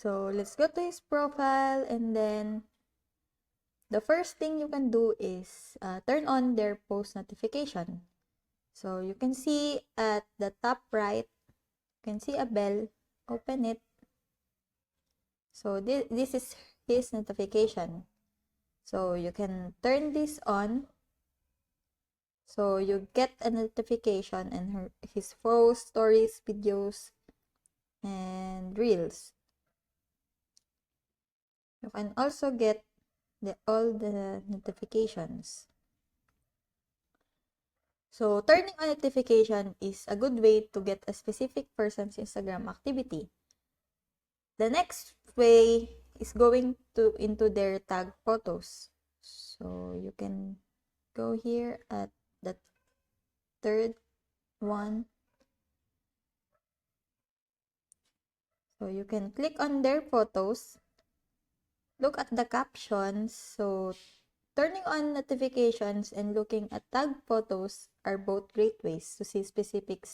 So let's go to his profile, and then the first thing you can do is turn on their post notification. So you can see at the top right, you can see a bell. Open it. So this is his notification. So you can turn this on. So you get a notification and his posts, stories, videos, and reels. You can also get all the notifications. So turning on notification is a good way to get a specific person's Instagram activity. The next way is going into their tag photos. So you can go here at the third one. So you can click on their photos. Look at the captions. So turning on notifications and looking at tag photos are both great ways to see specific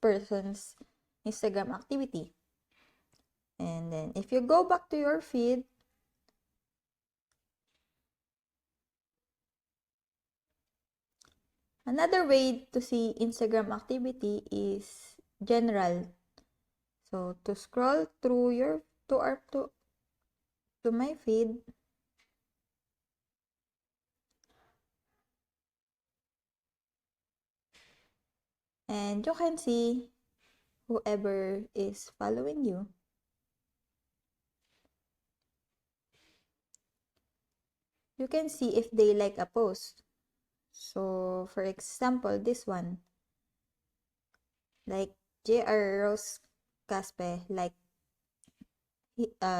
person's Instagram activity. And then if you go back to your feed, another way to see Instagram activity is general. So to scroll through to my feed, and you can see whoever is following you. You can see if they like a post. So for example, this one, like J.R. Rose Caspe, like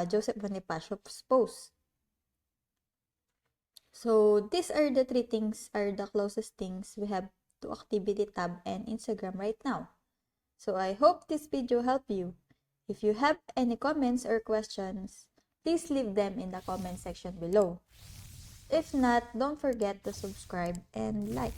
Joseph Bonifacio's post. So these are the three things, are the closest things we have to Activity tab and Instagram right now. So I hope this video helped you. If you have any comments or questions, please leave them in the comment section below. If not, don't forget to subscribe and like.